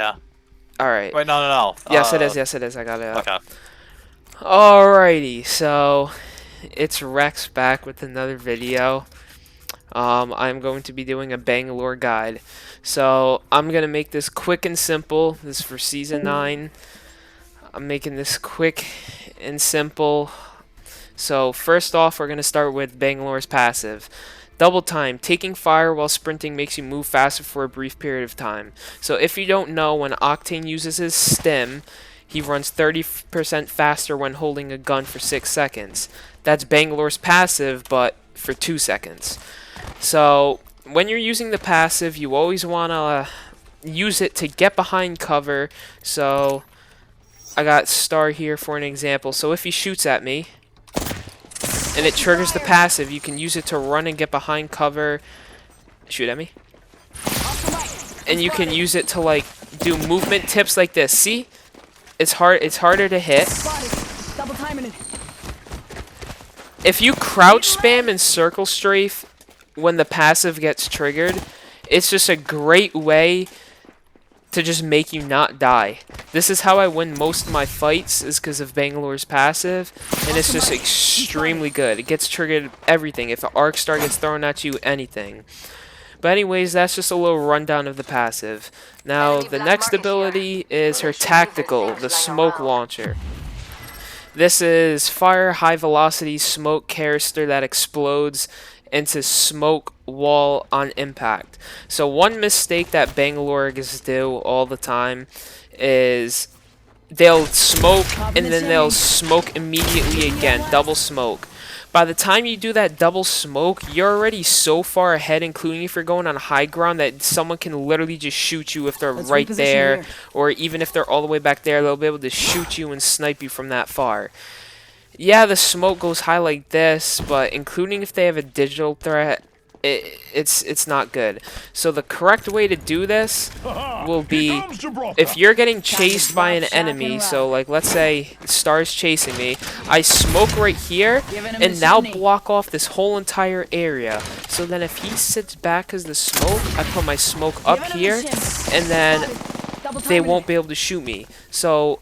Yeah. Alright. Wait, no. Yes, it is. Yes, it is. I got it up. Okay. Alrighty, so it's Rex back with another video. I'm going to be doing a Bangalore guide. So I'm going to make this quick and simple. This is for Season 9. I'm making this quick and simple. So first off, we're going to start with Bangalore's passive. Double time. Taking fire while sprinting makes you move faster for a brief period of time. So if you don't know, when Octane uses his stim, he runs 30% faster when holding a gun for 6 seconds. That's Bangalore's passive, but for 2 seconds. So when you're using the passive, you always want to use it to get behind cover. So I got Star here for an example. So if he shoots at me, and it triggers the passive, you can use it to run and get behind cover. Shoot at me. And you can use it to like do movement tips like this. See? It's harder to hit. If you crouch spam and circle strafe when the passive gets triggered, it's just a great way to just make you not die. This is how I win most of my fights, is because of Bangalore's passive, and it's just extremely good. It gets triggered everything. If an arc star gets thrown at you, anything. But anyways, that's just a little rundown of the passive. Now, the next ability is her tactical, the smoke launcher. This is fire high velocity smoke canister that explodes into smoke wall on impact. So one mistake that Bangalores do all the time is they'll smoke and then they'll smoke immediately again, double smoke. By the time you do that double smoke, you're already so far ahead, including if you're going on high ground, that someone can literally just shoot you if they're right there, or even if they're all the way back there, they'll be able to shoot you and snipe you from that far. Yeah, the smoke goes high like this, but including if they have a digital threat, it's not good. So the correct way to do this will be, if you're getting chased by an enemy, so like let's say Star's chasing me, I smoke right here and now block off this whole entire area. So then if he sits back as the smoke, I put my smoke up here and then they won't be able to shoot me. So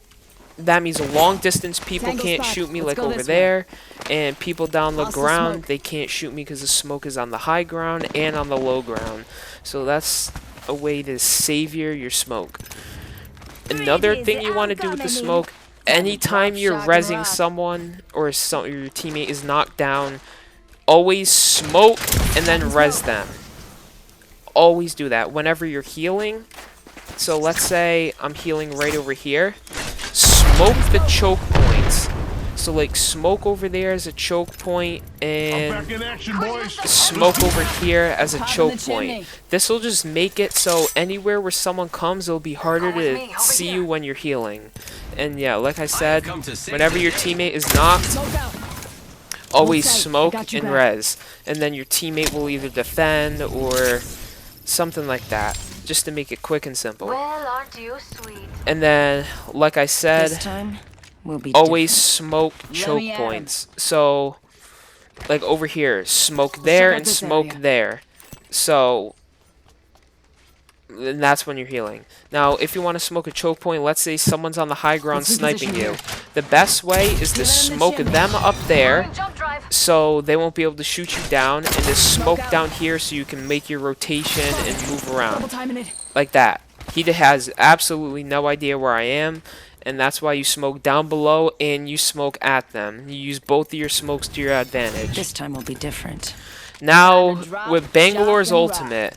that means long distance people can't shoot me like over there, and people down the ground, they can't shoot me because the smoke is on the high ground and on the low ground. So that's a way to savior your smoke. Another thing you want to do with the smoke, anytime you're rezzing someone or your teammate is knocked down, always smoke and then res them. Always do that whenever you're healing. So let's say I'm healing right over here. Smoke the choke points. So like smoke over there as a choke point and smoke over here as a choke point. This will just make it so anywhere where someone comes, it'll be harder to see you when you're healing. And yeah, like I said, whenever your teammate is knocked, always smoke and res. And then your teammate will either defend or something like that, just to make it quick and simple. Well, aren't you sweet? And then, like I said, always smoke choke me at points. So, like over here, smoke there and smoke there. So, and that's when you're healing. Now, if you want to smoke a choke point, let's say someone's on the high ground sniping you. The best way is to smoke them up there, so they won't be able to shoot you down, and just smoke down here so you can make your rotation and move around. Like that. He has absolutely no idea where I am, and that's why you smoke down below and you smoke at them. You use both of your smokes to your advantage. This time will be different. Now, with Bangalore's ultimate,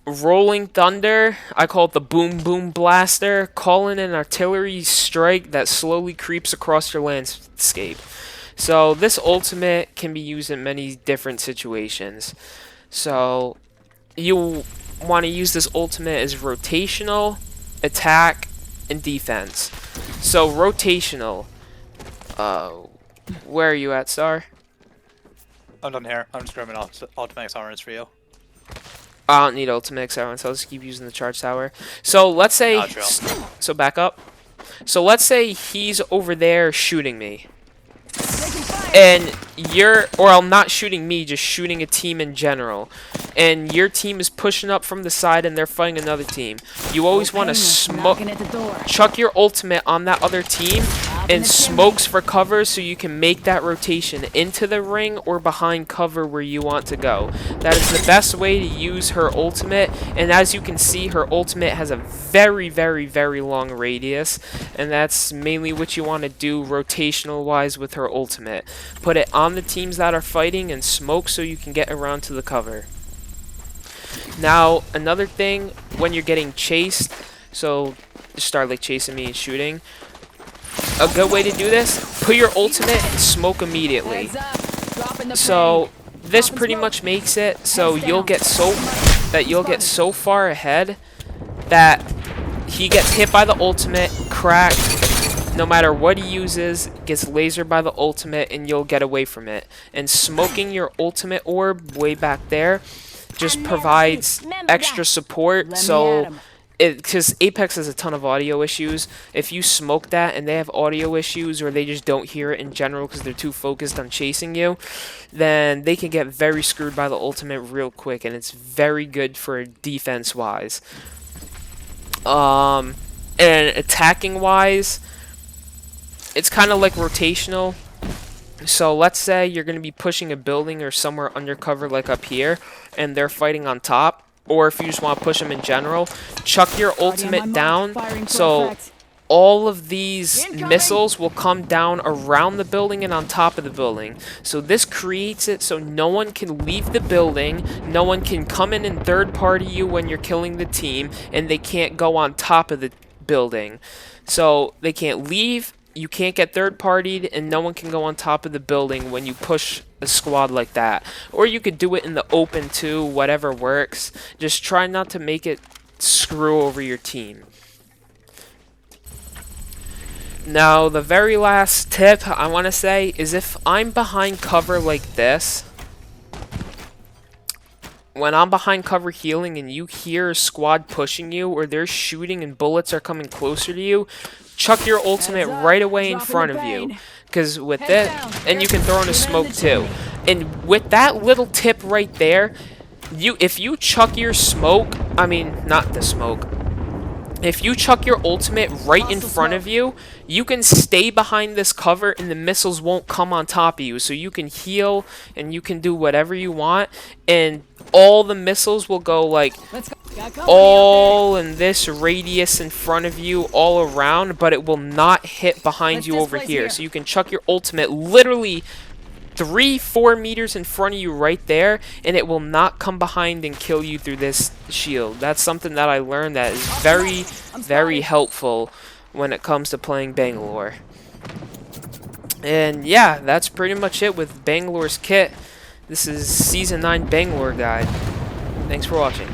Rolling Thunder, I call it the Boom Boom Blaster, call in an artillery strike that slowly creeps across your landscape. So this ultimate can be used in many different situations. So you want to use this ultimate as rotational, attack, and defense. So rotational, where are you at, Star? I'm done here. I'm just grabbing automatic sirens for you. I don't need ultimate accelerant, so I'll just keep using the charge tower. So let's say, so back up. So let's say he's over there shooting me. And you're, or I'm not shooting me, just shooting a team in general. and your team is pushing up from the side and they're fighting another team. You always want to smoke, chuck your ultimate on that other team and smokes for cover so you can make that rotation into the ring or behind cover where you want to go. That is the best way to use her ultimate, and as you can see, her ultimate has a very, very, very long radius, and that's mainly what you want to do rotational wise with her ultimate. Put it on the teams that are fighting and smoke so you can get around to the cover. Now, another thing, when you're getting chased, so just start like chasing me and shooting, a good way to do this, put your ultimate and smoke immediately. So this pretty much makes it so you'll get so far ahead that he gets hit by the ultimate, cracked, no matter what he uses, gets lasered by the ultimate, and you'll get away from it. And smoking your ultimate orb way back there just provides extra support, so because Apex has a ton of audio issues. If you smoke that and they have audio issues or they just don't hear it in general because they're too focused on chasing you, then they can get very screwed by the ultimate real quick, and it's very good for defense wise. And attacking wise, it's kind of like rotational. So let's say you're going to be pushing a building or somewhere undercover like up here, and they're fighting on top. Or if you just want to push them in general, chuck your ultimate down, so all of these missiles will come down around the building and on top of the building. So this creates it so no one can leave the building, no one can come in and third party you when you're killing the team, and they can't go on top of the building. So they can't leave, you can't get third partied, and no one can go on top of the building when you push a squad like that. Or you could do it in the open too, whatever works. Just try not to make it screw over your team. Now, the very last tip I want to say is if I'm behind cover like this, when I'm behind cover healing and you hear a squad pushing you or they're shooting and bullets are coming closer to you, chuck your ultimate right away in front of you. Because with it, and you can throw in a smoke too. And with that little tip right there, if you chuck your smoke, I mean, not the smoke, if you chuck your ultimate right in front of you, you can stay behind this cover and the missiles won't come on top of you. So you can heal and you can do whatever you want, and all the missiles will go like all in this radius in front of you all around, but it will not hit behind you over here. So you can chuck your ultimate literally 3-4 meters in front of you right there, and it will not come behind and kill you through this shield. That's something that I learned that is very, very helpful when it comes to playing Bangalore. And yeah, that's pretty much it with Bangalore's kit. This is Season 9 Bangalore Guide. Thanks for watching.